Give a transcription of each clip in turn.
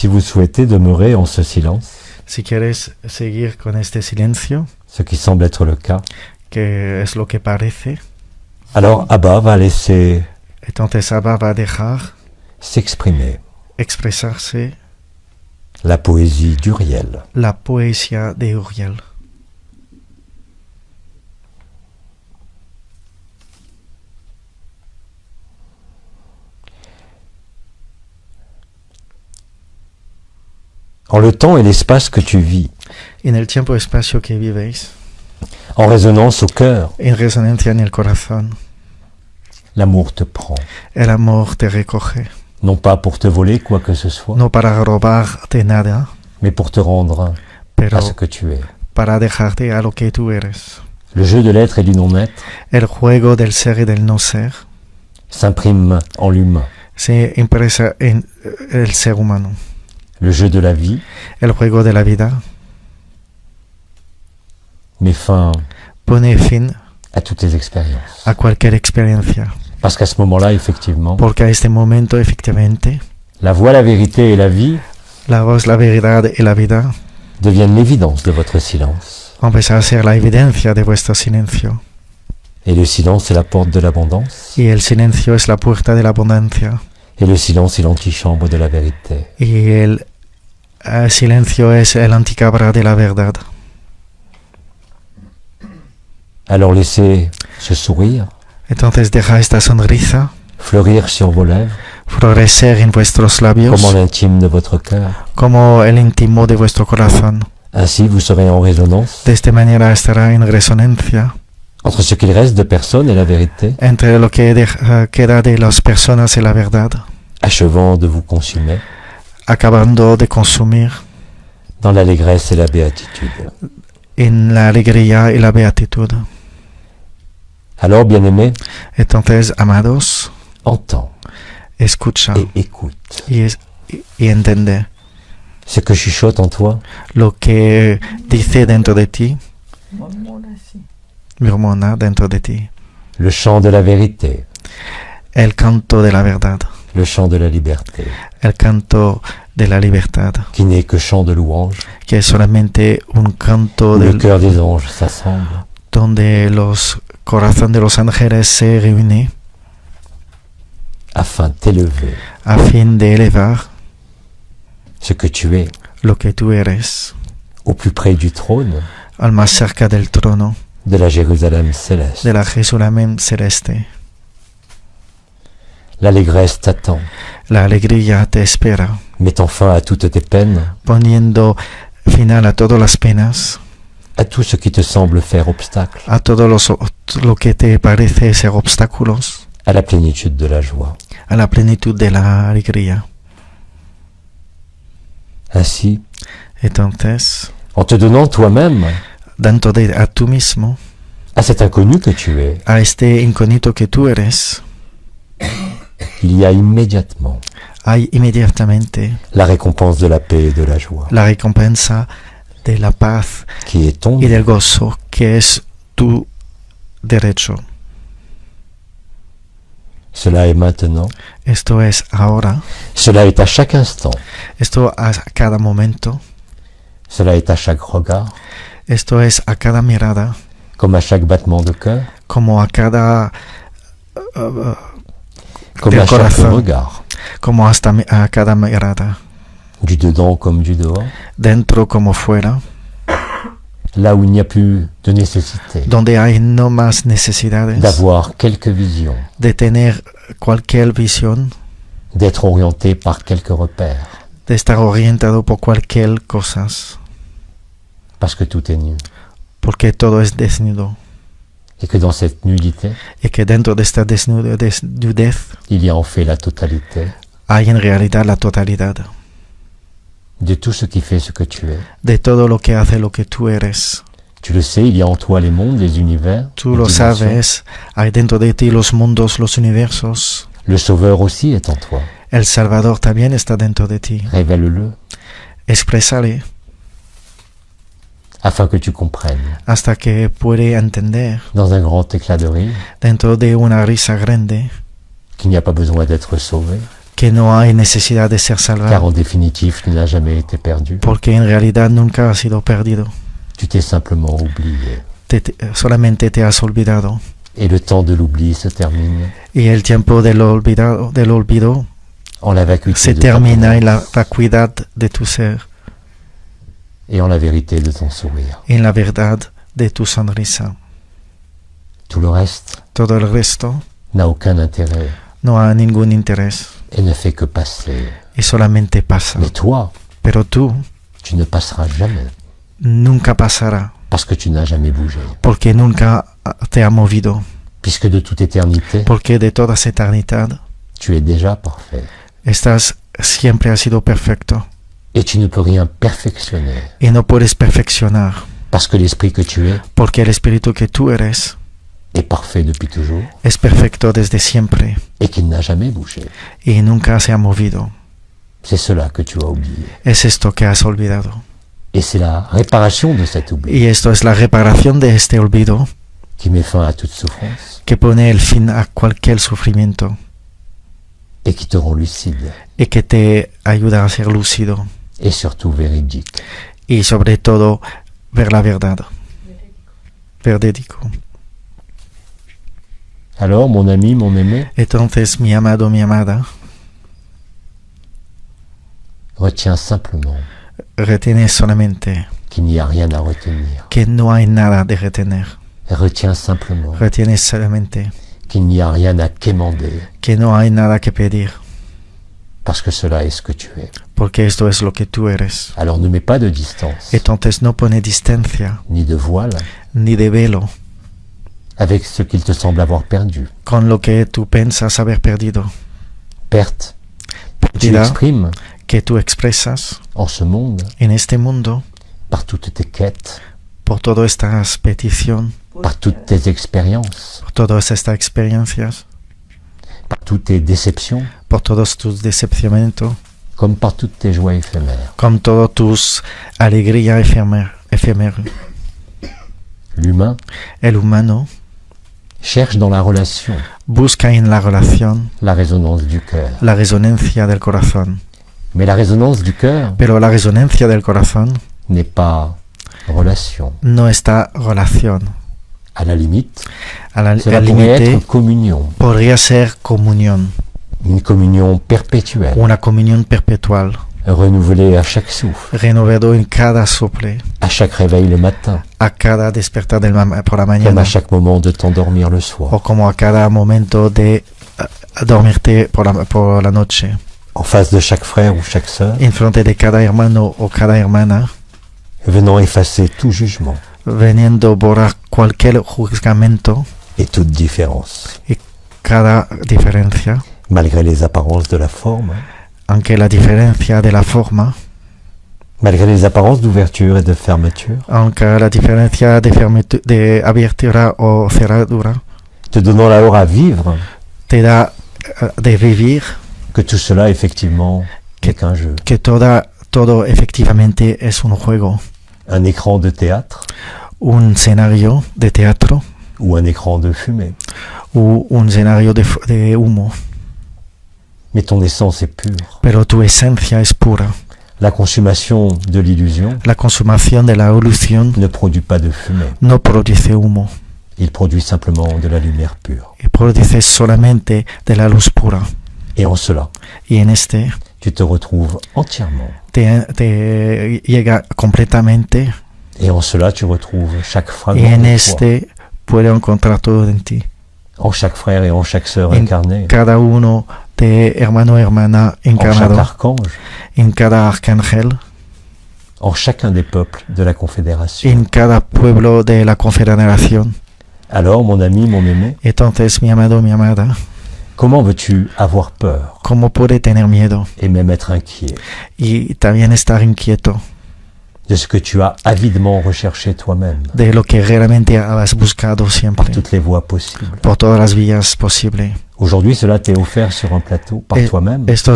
Si vous souhaitez demeurer en ce silence, Si quieres seguir con este silencio, ce qui semble être le cas, que es lo que parece, alors Abba va laisser entonces Abba va a dejar s'exprimer expresarse la poésie d'Uriel. la poesía de Uriel. En le temps et l'espace que tu vis, En el tiempo y espacio que vivéis, en résonance au cœur, en resonancia en el corazón, l'amour te prend. el amor te recoge, Non pas pour te voler quoi que ce soit, no para robarte nada, mais pour te rendre pero à ce que tu es. para dejarte a lo que tú eres. Le jeu de l'être et du non-être El juego del ser y del no ser s'imprime en l'humain. se impresa en el ser humano. Le jeu de la vie El juego de la vida met fin pone fin à toutes les expériences. a cualquier experiencia, Parce qu'à ce moment-là, effectivement, porque a este momento, efectivamente, la voix, la vérité et la vie la voz, la verdad y la vida deviennent l'évidence de votre silence. empieza a ser la evidencia de vuestro silencio. Et le silence est la porte de l'abondance. Y el silencio es la puerta de la abundancia. Et le silence est l'antichambre de la vérité. Y el silencio es el anticabra de la verdad. Alors laissez ce sourire Entonces deja esta sonrisa fleurir sur vos lèvres, florecer en vuestros labios comme en l'intime de votre cœur. como el íntimo de vuestro corazón. Ainsi, vous serez en résonance De esta manera estará en resonancia entre ce qu'il reste de personne et la vérité, entre lo que queda de las personas y la verdad, achevant de vous consumer acabando de consumir dans l'allégresse et la béatitude. en la alegría y la beatitud. Alors, bien-aimé, Entonces, amados, entends escucha et écoute y entiende ce que chuchote en toi, lo que dice dentro de ti, murmura dentro de ti, le chant de la vérité, el canto de la verdad, le chant de la liberté, el canto de la libertad, qui n'est que chant de louange, que es solamente un canto où le del, cœur des anges s'assemble, donde los corazones de los ángeles se reúnen afin d'élever a fin de elevar ce que tu es lo que tú eres au plus près du trône al más cerca del trono de la Jérusalem céleste. de la Jerusalén celeste. L'allégresse t'attend, La alegría te espera, mettant fin à toutes tes peines, poniendo final a todas las penas, à tout ce qui te semble faire obstacle, a todo lo que te parece ser obstáculos, à la plénitude de la joie. a la plenitud de la alegría. Ainsi, Entonces, en te donnant toi-même dentro de a tú mismo, à cet inconnu que tu es, a este incógnito que tú eres, il y a immédiatement hay inmediatamente la récompense de la paix et de la joie, la recompensa de la paz qui est ton y del gozo, que es tu derecho. Cela est maintenant, Esto es ahora, cela est à chaque instant, esto a cada momento, cela est à chaque regard, esto es a cada mirada, comme à chaque battement de cœur, como a cada comme del à chaque corazón, regard, como hasta a cada mirada, du dedans comme du dehors, dentro como fuera, là où il n'y a plus de nécessité donde hay no más necesidades d'avoir quelques visions, de tener cualquier visión, d'être orienté par quelques repères, de estar orientado por cualquier cosas, parce que tout est nu. porque todo es desnudo, Et que dans cette nudité, y que dentro de esta desnudez il y a en fait la totalité hay en realidad la totalidad de tout ce qui fait ce que tu es. de todo lo que hace lo que tú eres. Tu le sais, il y a en toi les mondes, les univers, Tú les lo dimensions. sabes, hay dentro de ti los mundos, los universos. Le Sauveur aussi est en toi. El Salvador también está dentro de ti. Révèle-le, Exprésale afin que tu comprennes, hasta que puede entender, dans un grand éclat de rire, dentro de una risa grande, qu'il n'y a pas besoin d'être sauvé, que no hay necesidad de ser car salvado, en définitive, tu n'as jamais été perdu. porque en realidad nunca has sido perdido. Tu t'es simplement oublié. Solamente te has olvidado. Et le temps de l'oubli se termine Y el tiempo del olvido en la vacuité se de ta termina en la présence vacuidad de tu ser, et en la vérité de ton sourire. en la verdad de tu sonrisa. Tout le reste Todo el resto n'a aucun intérêt no ha ningún interés et ne fait que passer. y solamente pasa. Mais toi, Pero tú tu ne passeras jamais nunca pasará, parce que tu n'as jamais bougé. porque nunca te ha movido, Puisque de toute éternité, porque de toda esa eternidad tu es déjà parfait. siempre has sido perfecto Et tu ne peux rien perfectionner y no puedes perfeccionar, parce que l'esprit que tu es porque el espíritu que tú eres est parfait depuis toujours es perfecto desde siempre et qu'il n'a jamais bougé. y nunca se ha movido. C'est cela que tu as oublié. Es esto que has olvidado. Et c'est la réparation de cet oubli Y esto es la reparación de este olvido qui met fin à toute souffrance que pone el fin a cualquier sufrimiento et qui te rend lucide y que te ayuda a ser lúcido et surtout véridique. y sobre todo ver la verdad. Verídico. Alors, mon ami, mon aimé, Entonces, mi amado, mi amada, retiens simplement retienes solamente qu'il n'y a rien à retenir. que no hay nada de retener. Retiens simplement Retienes solamente qu'il n'y a rien à quémander que no hay nada que pedir, parce que cela est ce que tu es. porque esto es lo que tú eres. Alors ne mets pas de distance Entonces no pone distancia ni de voile ni de velo avec ce qu'il te semble avoir perdu. con lo que tú piensas haber perdido. Perte que tu Pérdida exprimes que tú expresas en ce monde en este mundo par toutes tes quêtes, por todas estas peticiones, par toutes tes expériences, por todas estas experiencias, par toutes tes déceptions, por todos tus decepcionamientos, comme par toutes tes joies éphémères. con todas tus alegrías efímeras. L'humain El humano cherche dans la relation busca en la relación la résonance du cœur. la resonancia del corazón, Mais la résonance du cœur pero la resonancia del corazón n'est pas relation. no está relación. À la limite, Al cela pourrait límite être communion, podría ser comunión, une communion perpétuelle, una comunión perpetual, renouvelée à chaque souffle, renovado en cada sople, à chaque réveil le matin, a cada despertar por la comme mañana, à chaque moment de t'endormir le soir. o como a cada momento de dormirte por la noche, En face de chaque frère ou chaque sœur, en frente de cada hermano o cada hermana, venant effacer tout jugement veniendo borrar cualquier juzgamento et toute différence, y cada diferencia, malgré les apparences de la forme, aunque la diferencia de la forma, malgré les apparences d'ouverture et de fermeture, aunque la diferencia de abertura o cerradura, te donnant la hora à vivre te da de vivir que tout cela effectivement n'est qu'un jeu, que todo efectivamente es un juego, un écran de théâtre un escenario de teatro ou un écran de fumée. o un escenario de humo, Mais ton essence est pure. pero tu esencia es pura. La consommation de l'illusion La consumación de la ilusión ne produit pas de fumée. no produce humo, Il produit simplement de la lumière pure. y produce solamente de la luz pura. Et en cela, Y en este tu te retrouves entièrement. te llega completamente, Et en cela, tu retrouves chaque y fragment en de toi, este puede encontrar todo en ti. en chaque frère et en chaque sœur En incarnée, cada uno de hermano hermana en chaque encarnado, archange, en cada arcángel, en chacun des peuples de la Confédération. en cada pueblo de la confederación. Alors, mon ami, mon aimé, Entonces, mi amado, mi amada, comment veux-tu avoir peur ¿cómo puede tener miedo et même être inquiet y también estar inquieto de ce que tu as avidement recherché toi-même de lo que realmente has buscado par siempre, toutes les voies possibles? por todas las vías posibles? Aujourd'hui, cela t'est offert sur un plateau par toi-même. Esto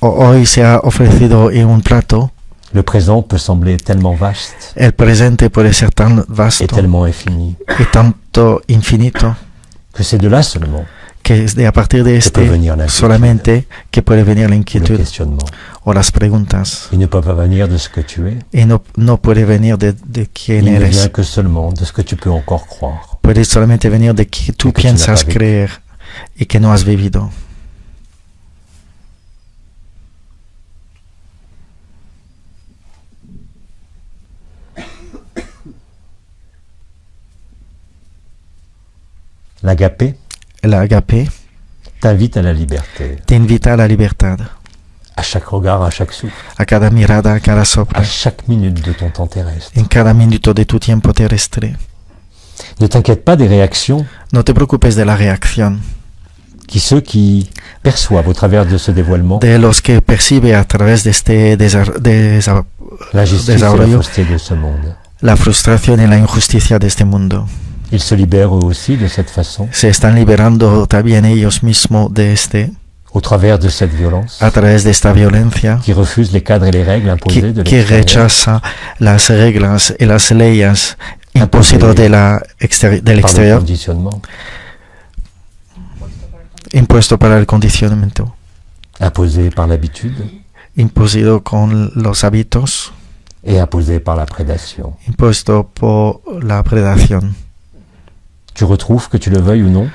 hoy se ha ofrecido en un plato. Le présent peut sembler tellement vaste El presente puede ser tan et vasto tellement infini y tanto infinito que c'est de là seulement que es de a partir de que peut venir l'inquiétude, solamente que puede venir la le inquietud questionnement. o las preguntas. Il ne peut pas venir de ce que tu es. Y no puede venir de quién Il ne vient eres. que seulement de ce que tu peux encore croire. Puede solamente venir de que tú Y que tú no piensas has vivido. creer y que no has vivido. L'agapé El agape t'invite à la liberté, te invita a la libertad, à chaque regard, à chaque souffle, a cada mirada, a cada soplo, à chaque minute de ton temps terrestre. en cada minuto de tu tiempo terrestre. Ne t'inquiète pas des réactions No te preocupes de la reacción ceux qui perçoivent au travers de ce dévoilement de los que percibe a través de este l'injustice et la desarrollo, fausseté de ce monde. la frustración y la injusticia de este mundo. Ils se libèrent eux aussi de cette façon, Se están liberando también ellos mismos de au travers de cette violence, a través de esta violencia qui refuse les cadres et les règles imposées de que l'extérieur, rechaza las reglas y las leyes impuestas del par le exterior, conditionnement, impuesto para el condicionamiento, imposé par l'habitude impuesto con los hábitos, et imposé par la prédation. impuesto por la predación. Tu retrouves, que tu le veuilles ou non,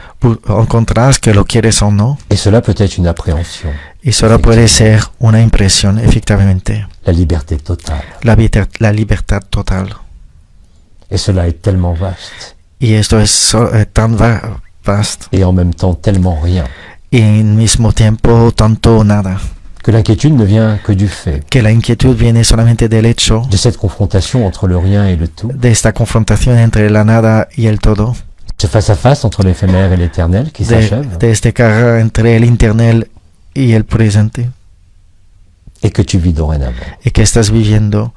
Encontrarás que lo quieres o no, et cela peut être une appréhension, y solo puede ser una impresión, efectivamente, la liberté totale. la libertad total. Et cela est tellement vaste, Y esto es tan vasto et en même temps tellement rien, y en mismo tiempo tanto o nada, que l'inquiétude ne vient que du fait que la inquietud viene solamente del hecho de cette confrontation entre le rien et le tout, de esta confrontación entre la nada y el todo, ce face-à-face entre l'éphémère et l'éternel qui s'achève, de este carga entre el internal y el presente, et que tu vis dorénavant. y que estás viviendo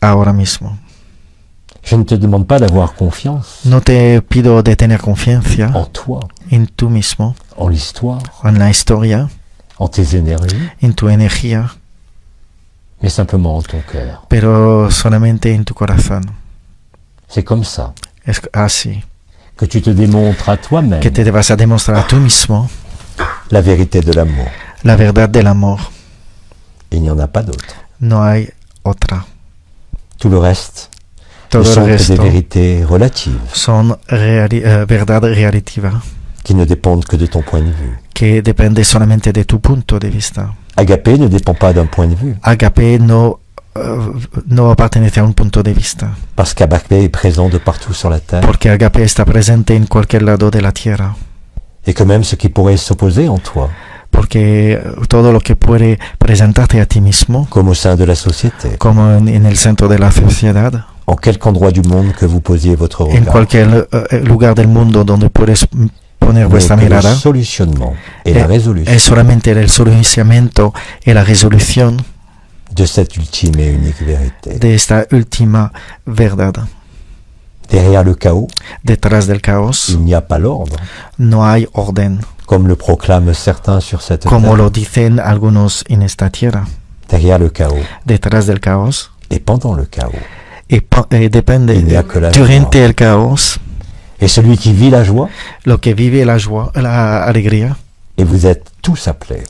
ahora mismo. Je ne te demande pas d'avoir confiance No te pido de tener confianza en toi, en tú mismo, en l'histoire, en la historia, en tes énergies, en tu energía, mais simplement en ton cœur. pero solamente en tu corazón. C'est comme ça Es así que tu te démontres à toi-même que te vas a demostrar a tú mismo la vérité de l'amour. la verdad del amor. Il n'y en a pas d'autre. No hay otra. Tout le reste ne Todo sont el que des resto vérités relatives son verdad relativa qui ne dépendent que de ton point de vue. que depende solamente de tu punto de vista. Agapé ne dépend pas d'un point de vue, Agape no pertenece a un punto de vista, parce qu'Agapé est présent de partout sur la terre, porque Agape está presente en cualquier lado de la tierra, et que même ce qui pourrait s'opposer en toi, porque todo lo que puede presentarte a ti mismo, comme au sein de la société, como en el centro de la sociedad, en quelque endroit du monde que vous posiez votre en regard, cualquier lugar del mundo donde puedes poner n'est vuestra que le mirada, solutionnement et la résolution es solamente el solucionamiento y la resolución de cette ultime et unique vérité. de esta última verdad. Derrière le chaos, Detrás del caos il n'y a pas l'ordre, no hay orden, comme le proclament certains sur cette como terre. lo dicen algunos en esta tierra. Derrière le chaos Detrás del caos, et pendant le chaos. depende Il n'y a que la durante joie. el caos, Et celui qui vit la joie, lo que vive la joie, la alegría, et vous êtes tous appelés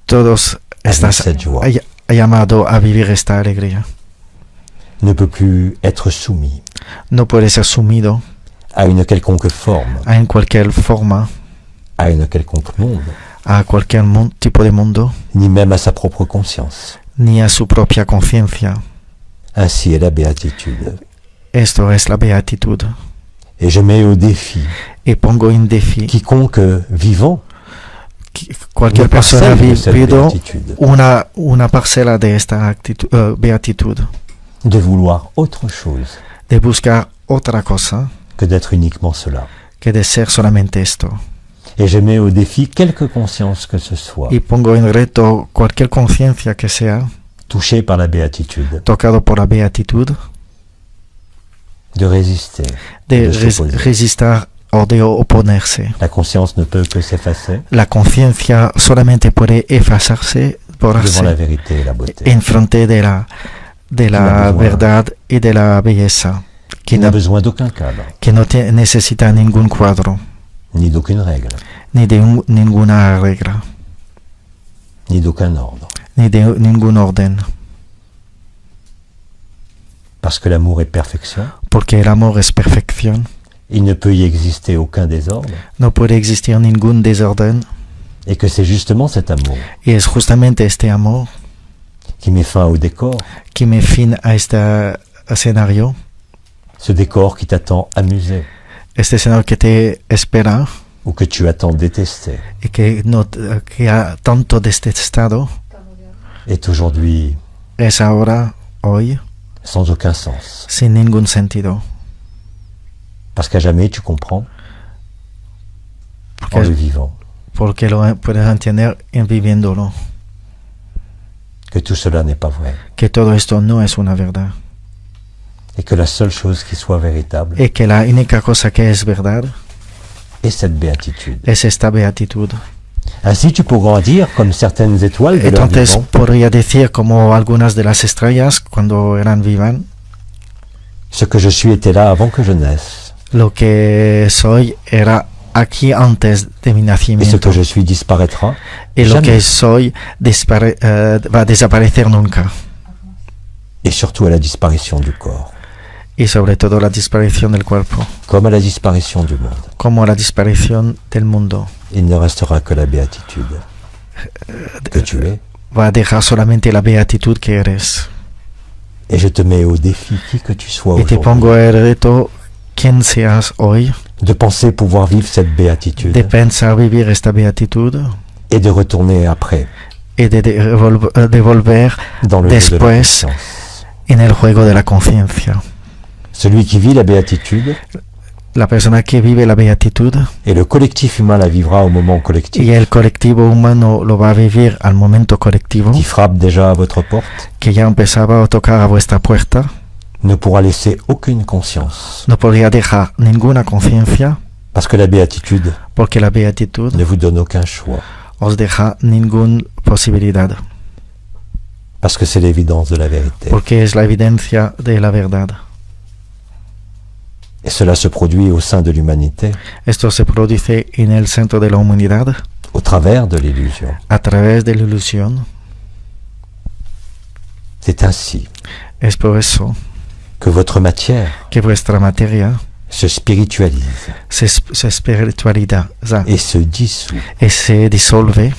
todos à vivre estás cette joie, llamado a vivir esta alegría. ne peut plus être soumis No puede ser sumido à une quelconque forme, en cualquier forma, à une quelconque monde, a cualquier tipo de mundo, ni même à sa propre conscience. ni a su propia conciencia. Ainsi est la béatitude. Esto es la beatitud. Et je mets au défi Y pongo en défi quiconque vivant cualquier une persona parcelle de cette vivido béatitude, una parcela de esta beatitud, de vouloir autre chose de buscar otra cosa que d'être uniquement cela. que de ser solamente esto. Et je mets au défi quelque conscience que ce soit, Y pongo en reto cualquier conciencia que sea touchée par la béatitude, tocado por la beatitud, de résister, de s'opposer. resistir o de oponerse. La conscience ne peut que s'effacer La conciencia solamente puede efacirse, devant la borrarse vérité et la beauté. en frente de la besoin. verdad y de la belleza, Qui n'a besoin d'aucun cadre, que no necesita ningún cuadro, ni d'aucune règle, ni de ninguna regla, ni d'aucun ordre. ni de ningún orden, Parce que l'amour est perfection, porque el amor es perfección. il ne peut y exister aucun désordre, No puede existir ningún desorden, et que c'est justement cet amour y es justamente este amor qui met fin au décor, que me fin a este escenario, ce décor qui t'attend amusé, este escenario que te espera ou que tu attends détesté, y que ha tanto detestado, est aujourd'hui es ahora, hoy, sans aucun sens. sin ningún sentido. Parce qu'à jamais tu comprends, en le vivant, Porque lo puedes entender en viviéndolo, que tout cela n'est pas vrai, que todo esto no es una verdad, et que la seule chose qui soit véritable y que la única cosa que es verdad est cette béatitude. es esta beatitud. Ainsi tu pourras dire, comme certaines étoiles de leur Entonces vivant, podría decir como algunas de las estrellas cuando eran vivan, ce que je suis était là avant que je naisse, lo que soy era aquí antes de mi et ce nacimiento, que je suis disparaîtra y lo jamais, que soy va a desaparecer nunca, et surtout à la disparition du corps, y sobre todo la desaparición del cuerpo, comme à la disparition du monde. como la desaparición del mundo. Il ne restera que la béatitude que tu es, Va a dejar solamente la beatitud que eres. et je te mets au défi, qui que tu sois Y te aujourd'hui, pongo el reto, quien seas hoy, de penser pouvoir vivre cette béatitude de pensar vivir esta beatitud et de retourner après y de devolver dans le jeu de la después conscience. en el juego de la conciencia. Celui qui vit la béatitude, La persona que vive la beatitud et le collectif humain la vivra au moment collectif, y el colectivo humano lo va a vivir al momento colectivo, qui frappe déjà à votre porte, que ya empezaba a tocar a vuestra puerta, ne pourra laisser aucune conscience, no podría dejar ninguna conciencia, parce que la béatitude porque la beatitud ne vous donne aucun choix, os deja ninguna posibilidad, parce que c'est l'évidence de la vérité. porque es la evidencia de la verdad. Et cela se produit au sein de l'humanité, Esto se produce en el centro de la humanidad au travers de l'illusion. a través de la ilusión. C'est ainsi Es por eso que votre matière que vuestra materia se spiritualise se espiritualiza et se dissout y se disolve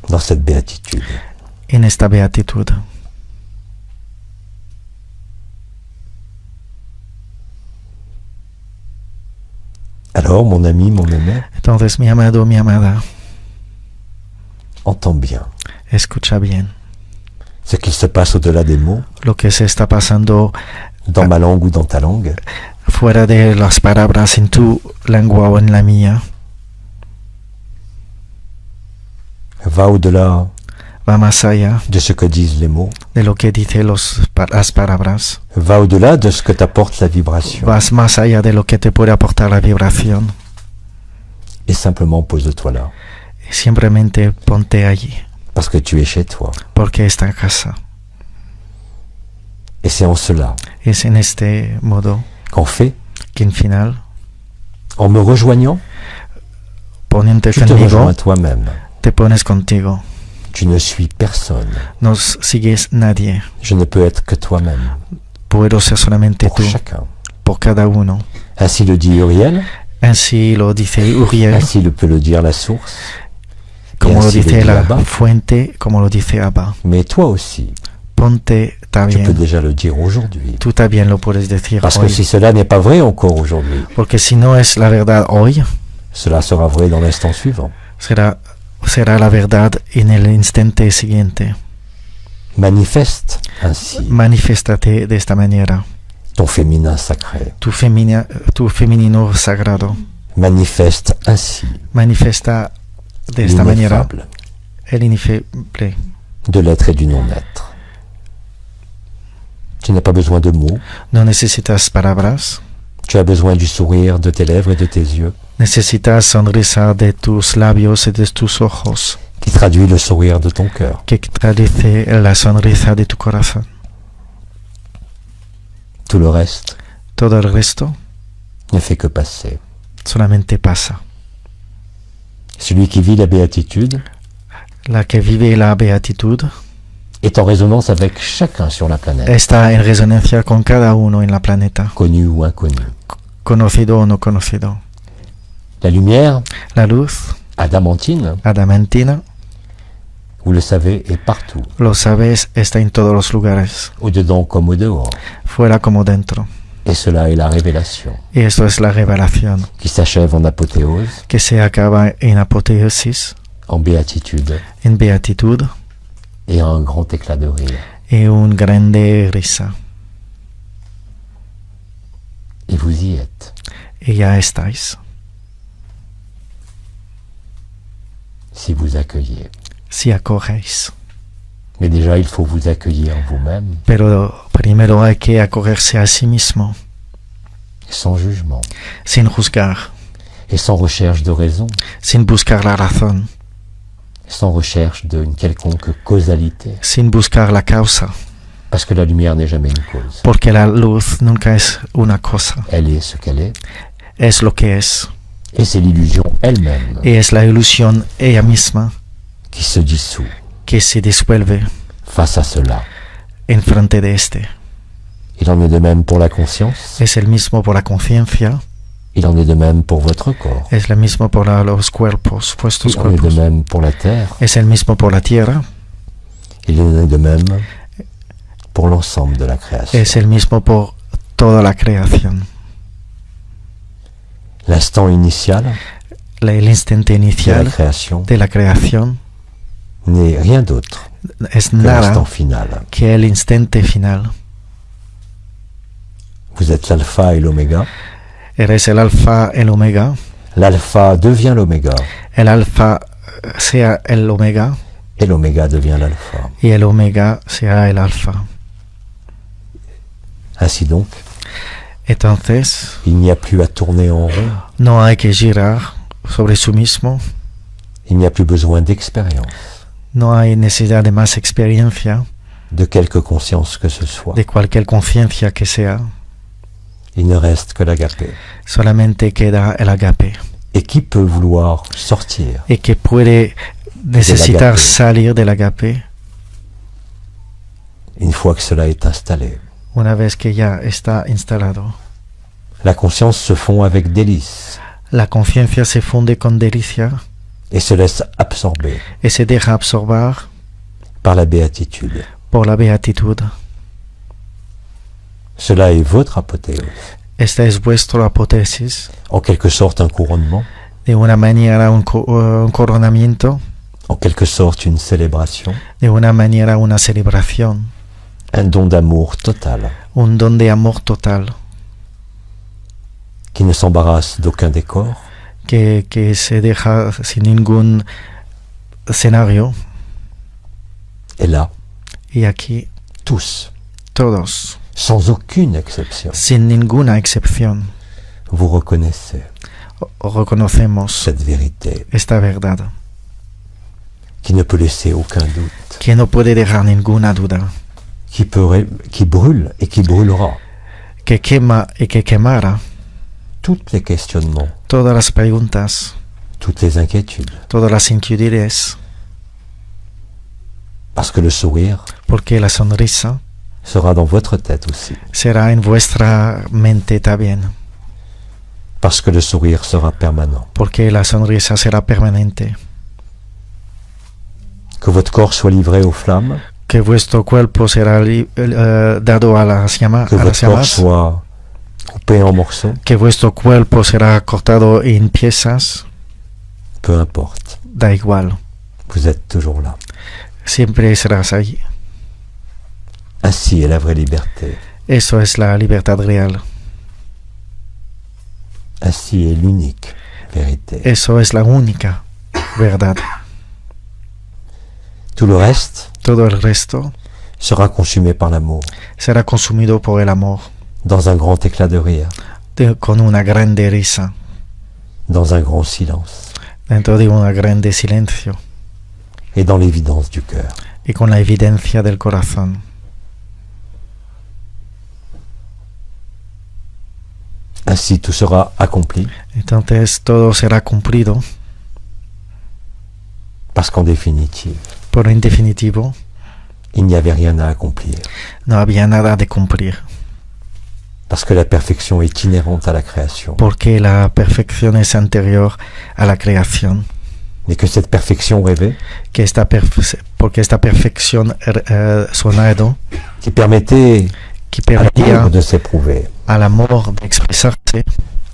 dans cette béatitude. en esta beatitud. Alors, mon ami, mon aimé, Entonces, mi amado, mi amada, entends bien escucha bien ce qu'il se passe au-delà des mots, lo que se está pasando dans ma langue ou dans ta langue, fuera de las palabras en tu lengua o en la mía. va au-delà Va más allá de ce que disent les mots, de lo que dicen las palabras. va au-delà de ce que t'apporte la vibration, Vas más allá de lo que te puede aportar la vibración. et simplement pose-toi là, Simplemente ponte allí, parce que tu es chez toi. porque esta casa Et c'est en cela es en este modo qu'en fait, que en final, en me rejoignant, poniéndote tu te rejoins conmigo, à toi-même. te pones contigo. Tu ne suis personne. No sigues nadie. Je ne peux être que toi-même, Puedo ser solamente pour tú, chacun. por cada uno. Ainsi le dit Uriel, Así lo dice Uriel, ainsi le peut le dire la source, como lo ainsi le dice dit la Abba. fuente, como lo dice Abba. Mais toi aussi, Ponte tu peux también. déjà le dire aujourd'hui. Tú también lo puedes decir Parce que hoy. si cela n'est pas vrai encore aujourd'hui, Porque si no es la verdad hoy, cela sera vrai dans l'instant suivant. será la verdad en el instante siguiente. Manifeste ainsi Maniféstate de esta manera. ton féminin sacré. Tu femenino sagrado. Manifeste ainsi Manifiesta de esta manera l'ineffable el inefable de l'être et du non-être. Tu n'as pas besoin de mots, No necesitas palabras, tu as besoin du sourire de tes lèvres et de tes yeux, necesitas sonrisa de tus labios y de tus ojos, qui traduit le sourire de ton cœur. que traduce la sonrisa de tu corazón. Tout le reste Todo el resto ne fait que passer. solamente pasa. Celui qui vit la béatitude la que vive la beatitud, est en résonance avec chacun sur la planète, está en resonancia con cada uno en la planeta, connu ou inconnu. conocido o no conocido. La lumière La luz adamantine, adamantina, vous le savez, est partout, lo sabes, está en todos los lugares, au-dedans comme au-dehors. fuera como dentro. Et cela est la révélation Y esto es la revelación qui s'achève en apothéose, que se acaba en apoteosis, en béatitude en beatitud et en un grand éclat de rire. y un grande risa. Et vous y êtes. Y ya estáis. Si vous accueillez. Si acogéis. Mais déjà, il faut vous accueillir vous-même, Pero primero hay que acogerse a sí mismo, sans jugement sin juzgar, et sans recherche de raison, sin buscar la razón, sans recherche d'une quelconque causalité, sin buscar la causa, parce que la lumière n'est jamais une cause. porque la luz nunca es una cosa, Elle est ce qu'elle est, es lo que es, et c'est l'illusion elle-même y es la ilusión ella misma qui se dissout que se disuelve face à cela. enfrente de este. Il en est de même pour la conscience, Es el mismo por la conciencia, il en est de même pour votre corps, es el mismo por los cuerpos, vuestros il en est de cuerpos, même pour la terre, es el mismo por la tierra, il en est de même pour l'ensemble de la création. es el mismo por toda la creación. L'instant initial El instante de la inicial création de la creación n'est rien d'autre es que nada l'instant final. que el instante final. Vous êtes l'alpha et l'oméga. Eres el alfa, el omega. L'alpha devient l'oméga El alfa sea el omega et l'oméga devient l'alpha. y el omega sea el alfa. Ainsi donc, Entonces, il n'y a plus à tourner en rond, no hay que girar sobre sí mismo, il n'y a plus besoin d'expérience, no hay necesidad de más experiencia, de quelque conscience que ce soit. de cualquier conciencia que sea. Il ne reste que l'agapé. Solamente queda el agape. Et qui peut vouloir sortir Y que puede necesitar agape. salir del agape une fois que cela est installé? una vez que ya está instalado. La conscience se fond avec délice La conciencia se funde con delicia et se laisse absorber y se deja absorber par la béatitude. por la beatitud. Cela est votre apothéose, Esta es vuestra apoteosis, en quelque sorte un couronnement, de una manera un coronamiento, en quelque sorte une célébration, de una manera una celebración, un don d'amour total un don de amor total qui ne s'embarrasse d'aucun décor, que se deja sin ningún escenario. et là, Y aquí tous, todos, sans aucune exception, sin ninguna excepción, vous reconnaissez reconocemos cette vérité esta verdad, qui ne peut laisser aucun doute, que no puede dejar ninguna duda, qui brûle et qui brûlera que quema y que quemará tous les questionnements, todas las preguntas, toutes les inquiétudes, todas las inquietudes, parce que le sourire porque la sonrisa sera dans votre tête aussi, será en vuestra mente también, parce que le sourire sera permanent. porque la sonrisa será permanente, Que votre corps soit livré aux flammes, que vuestro cuerpo será dado a las que votre corps llamas, soit coupé en morceaux, que vuestro cuerpo será cortado en piezas, peu importe, da igual, vous êtes toujours là. siempre serás ahí. Ainsi est la vraie liberté, Eso es la libertad real, ainsi est l'unique vérité. eso es la única verdad. Tout le reste Todo el resto sera consumé par l'amour, será consumido por el amor, dans un grand éclat de rire, con una grande risa, dans un grand silence, dentro de un grande silencio et dans l'évidence du cœur. y con la evidencia del corazón. Ainsi tout sera accompli, Entonces todo será cumplido Parce qu'en définitive, Pero en definitivo, il n'y avait rien à accomplir. no había nada de cumplir, Parce que la perfection est inhérente à la création. porque la perfección es anterior a la creación, Mais que cette perfection rêvée, porque esta perfección sonado qui permettait que à permitía l'amour de s'éprouver, al amor de expresarse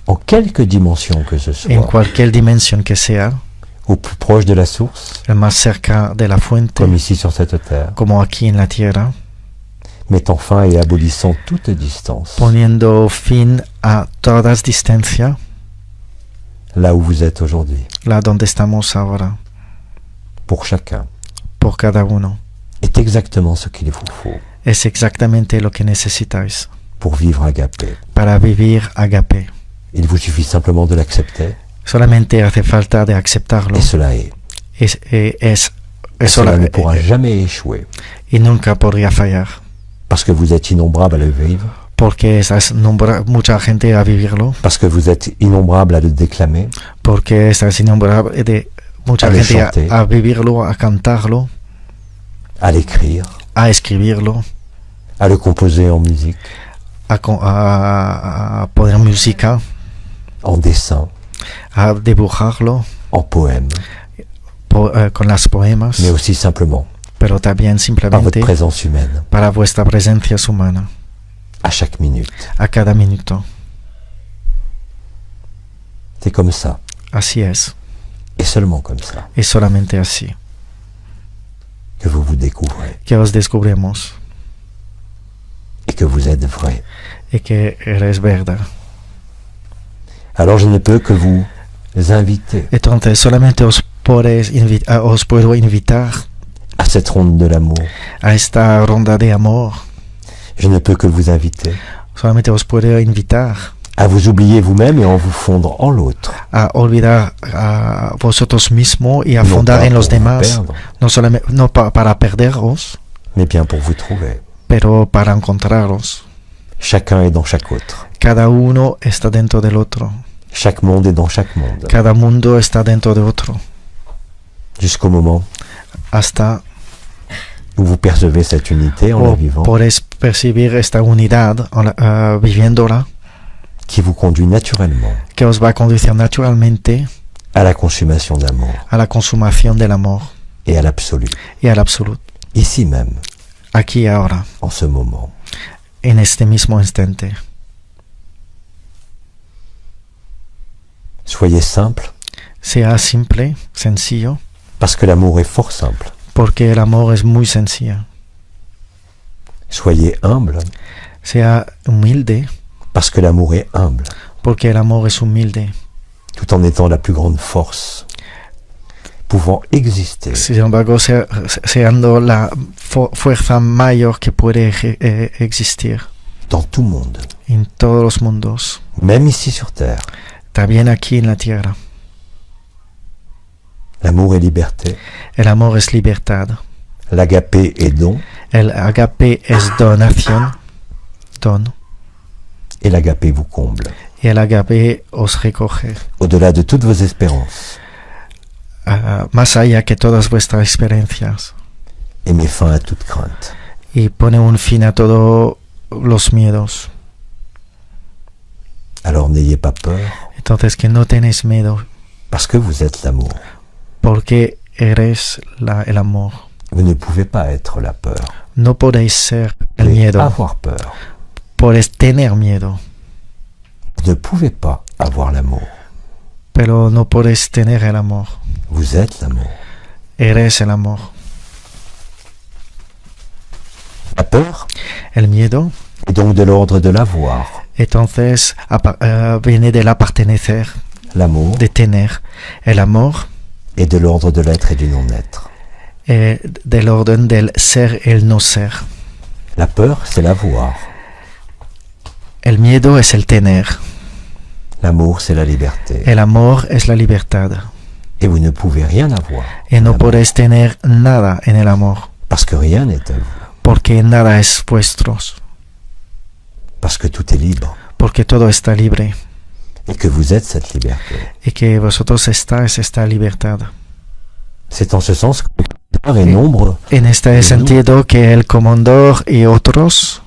en quelque dimension que ce en soit, cualquier dimensión que sea, au plus proche de la source, el más cerca de la fuente, comme ici sur cette terre, como aquí en la tierra, mettant fin et abolissant toute distance, poniendo fin a todas distancias, là où vous êtes aujourd'hui, la donde estamos ahora, pour chacun, por cada uno. est exactement ce qu'il vous faut Es exactamente lo que necesitáis pour vivre agapé. para vivir agape. Il vous suffit simplement de l'accepter, Solamente hace falta de aceptarlo. et cela est. Et cela ne pourra jamais échouer, y nunca podría fallar, parce que vous êtes innombrable à le vivre, porque estás mucha gente a vivirlo, parce que vous êtes innombrable à le déclamer, porque estás innombrable de mucha A le gente chanter. a vivirlo, a cantarlo, à l'écrire, a escribirlo, à le composer en musique, a poner música, en dessin, a dibujarlo en poème, con las poemas, mais aussi simplement pero también par simplemente votre présence humaine, para vuestra presencia humana, à chaque minute. a cada minuto. C'est comme ça, Así es, et seulement comme ça, es solamente así que vous vous découvrez, que os descubrimos et que vous êtes vrai. y que eres verdad. Alors je ne peux que vous inviter Entonces solamente os puedo invitar à cette ronde de l'amour. a esta ronda de amor. Je ne peux que vous inviter Solamente os puedo invitar à vous oublier vous-même et en vous fondre en l'autre. a olvidar a vosotros mismos y a Non fondar pas en los pour vous demás, perdre, no solamente para perderos, mais bien pour vous trouver. pero para encontraros. Chacun est dans chaque autre. Cada uno está dentro del otro, Chaque monde est dans chaque monde. cada mundo está dentro de otro, Jusqu'au moment hasta où vous percevez cette unité en la vivant, podéis percibir esta unidad viviéndola, qui vous conduit naturellement que os va a conducir naturalmente à la consommation d'amour a la consumación del amor et à l'absolu. y al absoluto, Ici même, aquí y ahora, en ce moment. en este mismo instante. Soyez simple, Sea simple, sencillo, parce que l'amour est fort simple. porque el amor es muy sencillo. Soyez humble, Sea humilde, parce que l'amour est humble, porque el amor es humilde. tout en étant la plus grande force pouvant exister Sin embargo, siendo la fuerza mayor que puede existir dans tout monde, en todos los mundos, même ici sur Terre. también aquí en la tierra. L'amour est liberté, El amor es libertad. l'agapé est don, El agape es donación, don. et l'agapé vous comble, Y el agape os recoge, au-delà de toutes vos espérances, más allá que todas vuestras experiencias, et met fin à toute crainte. y pone un fin a todos los miedos. Alors n'ayez pas peur, Entonces que no tenéis miedo, parce que vous êtes l'amour. porque eres el amor. Vous ne pouvez pas être la peur. No podéis ser el Vous pouvez miedo, avoir peur. podéis tener miedo, Vous ne pouvez pas avoir l'amour. pero no podéis tener el amor. Vous êtes l'amour. Eres el amor. La peur El miedo, est donc de l'ordre de l'avoir. entonces, viene del pertenecer, L'amour de tener. El amor, est de l'ordre de l'être et du non-être. del orden del ser y el no ser. La peur, c'est l'avoir. El miedo es el tener. L'amour, c'est la liberté. El amor es la libertad. Et vous ne pouvez rien avoir. Y no L'amour, podéis tener nada en el amor, parce que rien n'est à vous. porque nada es vuestro, Parce que tout est libre. porque todo está libre, Et que vous êtes cette liberté. y que vosotros estáis esta libertad. C'est en ce sens que et nombre En este sentido que el comandor y otros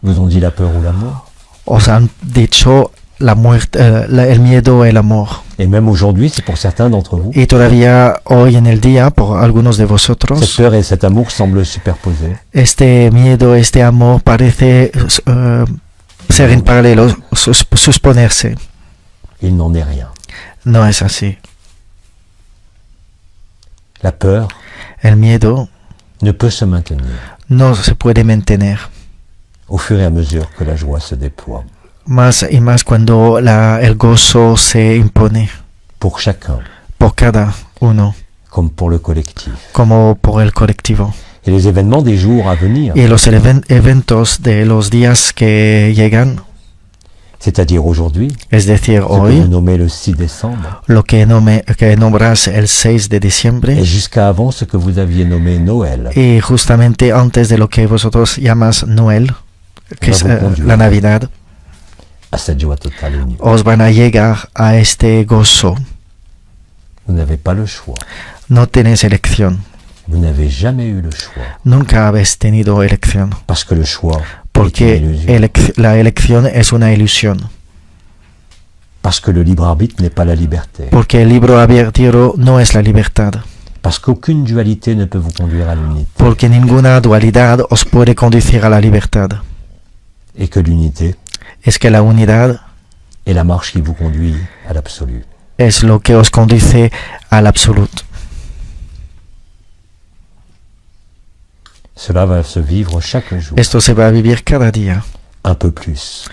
vous ont dit la peur ou l'amour. os han dicho la muerte, el miedo, el amor. Et même aujourd'hui, c'est pour certains d'entre vous, Y todavía hoy en el día, por algunos de cette vosotros, peur et cet amour semblent superposés. este miedo, este amor parece ser en paralelo, susponerse. Il n'en est rien. No es así. La peur El miedo ne peut se maintenir no se puede mantener. au fur et à mesure que la joie se déploie. Más y más cuando el gozo se impone Pour chacun, por cada uno, comme pour le collectif. como por el colectivo. Et les événements des jours à venir, Y los eventos de los días que llegan, c'est-à-dire aujourd'hui, es decir, ce que vous hoy, nommez le 6 décembre, lo que nombras el 6 de diciembre, et jusqu'à avant ce que vous aviez nommé Noël, y justamente antes de lo que vosotros llamas Noel, que es la Navidad, à cette joie totale et unique. os van a llegar a este gozo. Vous n'avez pas le choix. No tenéis elección. Vous n'avez jamais eu le choix. Nunca habéis tenido elección. Parce que le choix est une Porque illusion. la elección es una ilusión. Parce que le libre arbitre n'est pas la liberté. Porque el libro abierto no es la libertad. Parce qu'aucune dualité ne peut vous conduire à l'unité. Porque ninguna dualidad os puede conducir a la libertad. Et que l'unité Es que la unidad est la marche qui vous conduit à l'absolu. es lo que os conduce al absoluto. Cela va se vivre chaque jour, Esto se va a vivir cada día, un peu plus,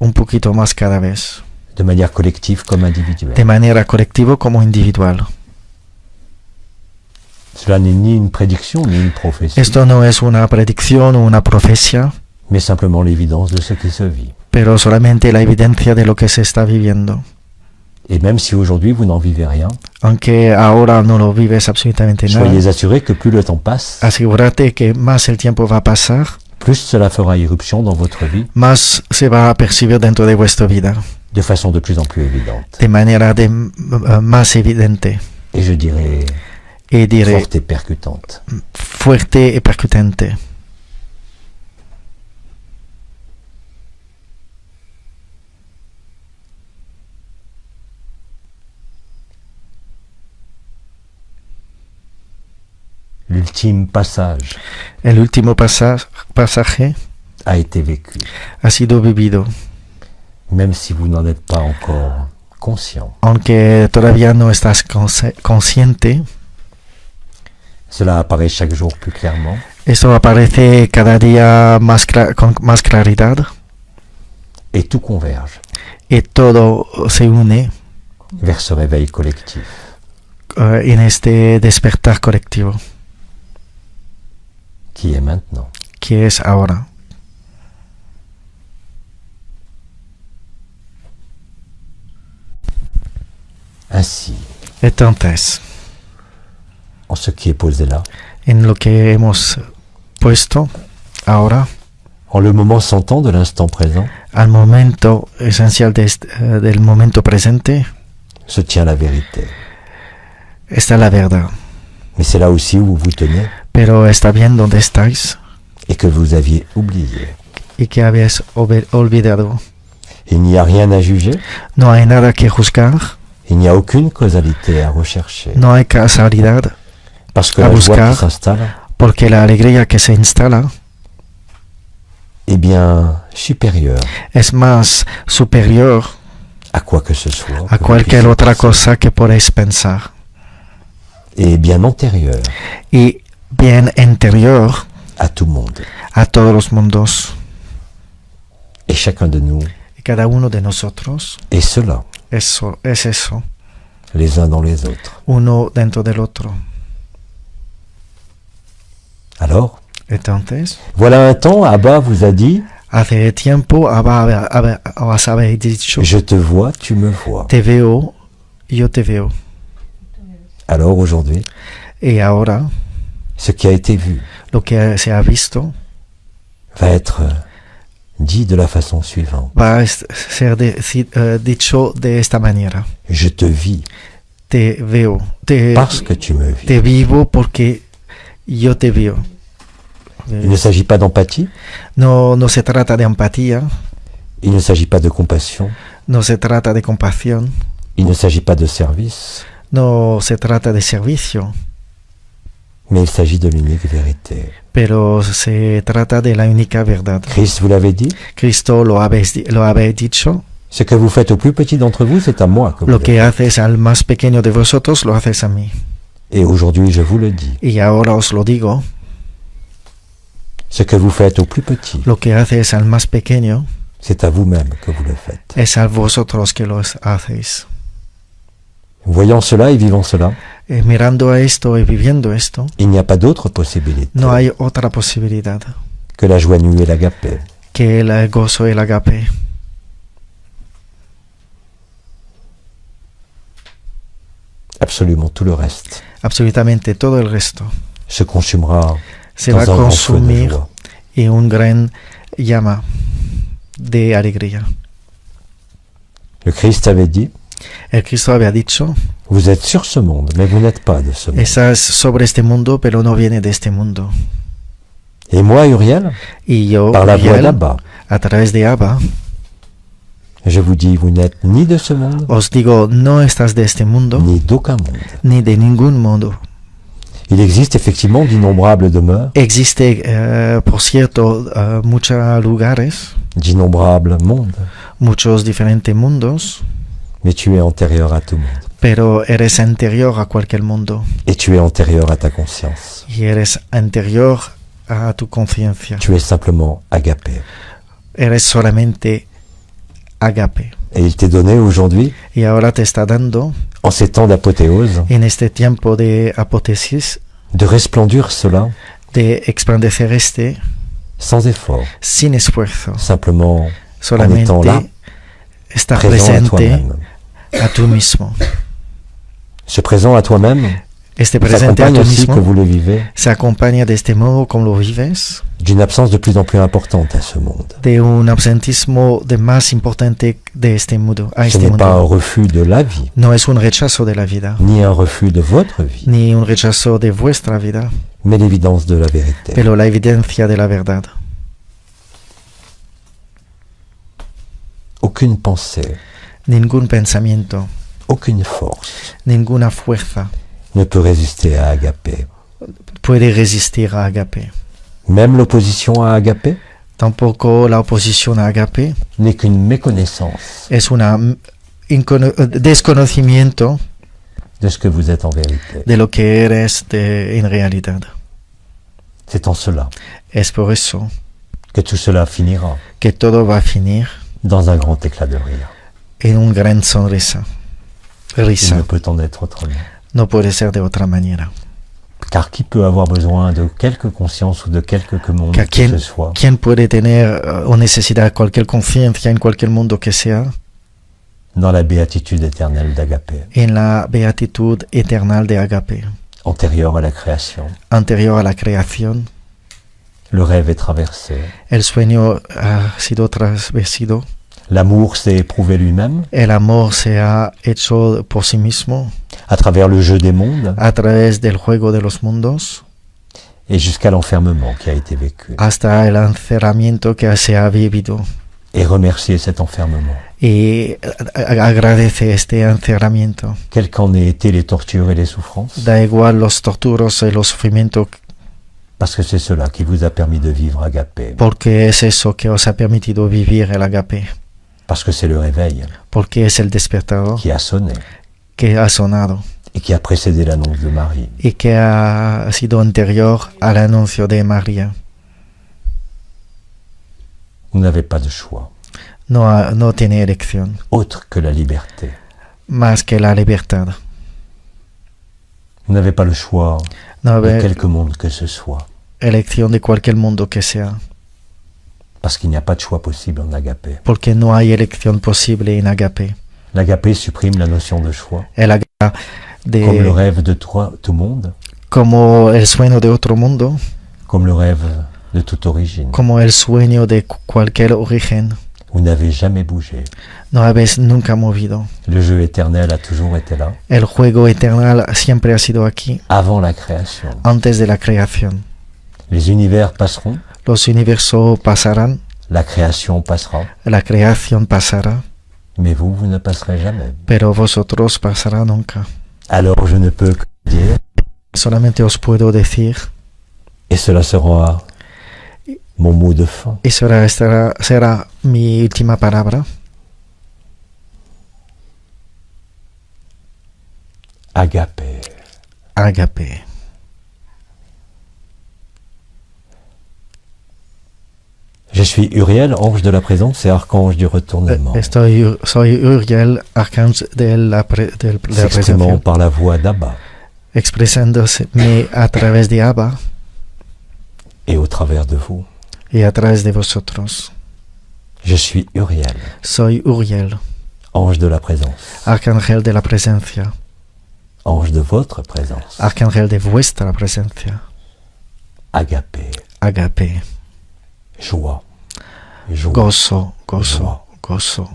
un poquito más cada vez, de manière collective comme individuelle. de manera colectiva como individual. Cela n'est ni une prédiction ni une prophétie, Esto no es una predicción o una profecía, mais simplement l'évidence de ce qui se vit. pero solamente la evidencia de lo que se está viviendo. Et même si aujourd'hui vous n'en vivez rien, Aunque ahora no lo vives absolutamente nada, soyez assurés que plus le temps passe, asegúrate que más el tiempo va a pasar, plus cela fera irruption dans votre vie más se va a percibir dentro de vuestra vida, de façon de plus en plus évidente. de manera más evidente, Et je dirais y diré forte et percutante. fuerte y percutante. L'ultime passage El último pasaje a été vécu, ha sido vivido, même si vous n'en êtes pas encore conscient. aunque todavía no estás consciente. Cela apparaît chaque jour plus clairement, Esto aparece cada día con más claridad et tout converge y todo se une vers ce réveil collectif. en este despertar colectivo Qui est maintenant. que es ahora. Ainsi, Entonces, en ce qui est posé là, en lo que hemos puesto ahora, en le moment sentant de l'instant présent, al momento esencial del momento presente, se tient la vérité. está la verdad. Mais c'est là aussi où vous vous tenez Pero está bien donde estáis et que vous aviez oublié. y que habéis olvidado. Il n'y a rien à juger, No hay nada que juzgar, il n'y a aucune causalité à rechercher. no hay casualidad, Parce que à la joie buscar. qui s'installe porque la alegría que se instala est bien supérieure es más superior à quoi que ce soit. a que vous cualquier puissiez otra penser. cosa que podéis pensar Et bien antérieure y bien interior à tout monde. a todos los mundos. Et chacun de nous Y cada uno de nosotros est cela, es eso, les uns dans les autres. uno dentro del otro. Alors, Entonces, voilà un temps, Abba vous a dit, hace tiempo os habéis dicho, je te vois, tu me vois. te veo, yo te veo. Alors aujourd'hui, Y ahora, ce qui a été vu lo que se ha visto va être dit de la façon suivante. va a ser dicho de esta manera. Je te vis, te veo, parce que tu me vis. te vivo porque yo te veo. Il ne s'agit pas d'empathie, No se trata de empatía, il ne s'agit pas de compassion, no se trata de compasión, il ne s'agit pas de service, no se trata de servicio, mais il s'agit de l'unique vérité. pero se trata de la única verdad. Christ vous l'avez dit, Cristo lo habéis dicho, ce que vous faites au plus petit d'entre vous, c'est à moi que vous lo le que faites. haces al más pequeño de vosotros, lo haces a mí. Et aujourd'hui, je vous le dis, Y ahora os lo digo, ce que vous faites au plus petit, lo que haces al más pequeño, c'est à vous-même que vous le faites. es a vosotros que lo hacéis. Voyant cela et vivant cela, Mirando a esto y viviendo esto, il n'y a pas d'autre possibilité no hay otra posibilidad que la joie nue et l'agapé. que el gozo y el agape. Absolument tout le reste Absolutamente todo el resto se consumera se dans va a un grand feu de consumir joie. en un gran llama de alegría. Le Christ avait dit, El Cristo había dicho, vous êtes sur ce monde, mais vous n'êtes pas de ce monde. estás sobre este mundo, pero no viene de este mundo. Et moi, Uriel, Y yo, par la voix Uriel, d'Abba, a través de Abba, je vous dis, vous n'êtes ni de ce monde, os digo, no estás de este mundo, ni d'aucun monde. ni de ningún mundo. Il existe effectivement d'innombrables demeures, Existe, por cierto, muchos lugares, d'innombrables mondes, muchos diferentes mundos, mais tu es antérieur à tout monde. pero eres anterior a cualquier mundo Et tu es antérieur à ta conscience. y eres anterior a tu conciencia. Tu es simplement agapé. Eres solamente agape. Et il t'est donné aujourd'hui, Y ahora te está dando, en ces temps d'apothéose, en este tiempo de apoteosis, de resplendir cela de explandecer sans effort, sin esfuerzo, simplement solamente en étant là, estar présent à presente toi-même. a tú mismo. Ce présent à toi-même Este presente a s'accompagne tú aussi que mismo vous le vivez se acompaña de este modo como lo vives, d'une absence de plus en plus importante à ce monde. de un absentismo de más importante de este mundo, a Ce este n'est pas un mundo. refus de la vie, No es un rechazo de la vida, ni un refus de votre vie, ni un rechazo de vuestra vida, mais l'évidence de la vérité. pero la evidencia de la verdad. Aucune pensée, Ningún pensamiento, aucune force ninguna fuerza ne peut résister à Agapé. puede resistir a agape. Même l'opposition à Agapé Tampoco la oposición a agape n'est qu'une méconnaissance es una desconocimiento de ce que vous êtes en vérité. de lo que eres en realidad. C'est en cela Es por eso que tout cela finira que todo va a finir dans un grand éclat de rire. en un gran sonrisa. Il Risa. ne peut en être autrement. No puede ser de otra manera. Car qui peut avoir besoin de quelque conscience ou de quelque monde Que que ce soit ¿Quién puede tener o necesidad cualquier conciencia en cualquier mundo que sea dans la béatitude éternelle d'Agapé, en la beatitud eternal de agape, antérieure à la création? anterior a la creación? Le rêve est traversé. El sueño ha sido trasvestido. L'amour s'est éprouvé lui-même El amor se ha hecho por sí mismo à travers le jeu des mondes a través del juego de los mundos et jusqu'à l'enfermement qui a été vécu. hasta el encerramiento que se ha vivido. Et remercier cet enfermement. Y agradece este encerramiento. Quelles qu'en aient été les tortures et les souffrances, Da igual los torturos y los sufrimientos, parce que c'est cela qui vous a permis de vivre Agapé, porque es eso que os ha permitido vivir el agape, parce que c'est le réveil porque es el despertador qui a sonné que ha sonado et qui a précédé l'annonce de Marie. y que ha sido anterior al anuncio de María. Vous n'avez pas de choix No tiene elección autre que la liberté. más que la libertad. Vous n'avez pas le choix No de hay quelque monde que ce soit, elección de cualquier mundo que sea, parce qu'il n'y a pas de choix possible en Agapé. porque no hay elección posible en agape. L'Agapé supprime la notion de choix, El agape comme le de rêve de tout monde, como el sueño de otro mundo, comme le rêve de toute origine. como el sueño de cualquier origen. Vous n'avez jamais bougé. No habéis nunca movido. Le jeu éternel a toujours été là, El juego eternal siempre ha sido aquí, avant la création. antes de la creación. Les univers passeront, Los universos pasarán, la création passera, la creación pasará, mais vous, vous ne passerez jamais. pero vosotros pasará nunca. Alors je ne peux que dire, Solamente os puedo decir, et cela sera mon mot de fin, y será mi última palabra, agapé. ágape. Je suis Uriel, ange de la présence et archange du retournement, Soy Uriel, arcángel de la s'exprimant presencia, par la voix d'Abba expresándose a través de Abba et au travers de vous. y a través de vosotros. Je suis Uriel, Soy Uriel, ange de la présence, arcángel de la presencia, ange de votre présence, arcángel de vuestra presencia, agapé, ágape, joie, joie, gozo, gozo, Joie. gozo.